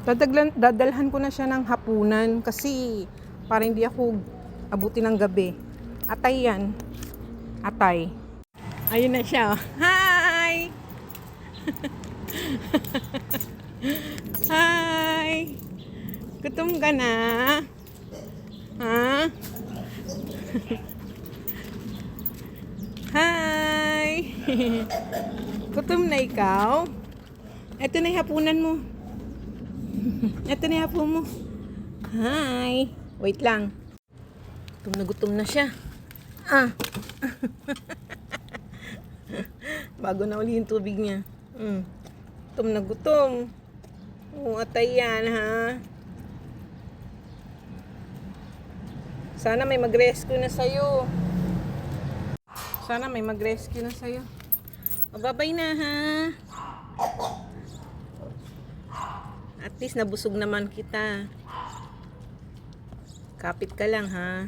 Dadalhan ko na siya ng hapunan kasi para hindi ako abutin ng gabi. Atay yan. Atay. Ayun na siya. Hi! Hi! Gutom ka na? Ha? Hi! Gutom na ikaw? Ito na yung hapunan mo. Ito na yung hapon mo. Hi! Wait lang. Gutom na siya. Ah! Bago na uli yung tubig niya. Gutom na gutom. Oo, atay yan, ha? Sana may mag-rescue na sa'yo. Sana may mag-rescue na sa'yo. Mababay na, ha? At least nabusog naman kita. Kapit ka lang, ha?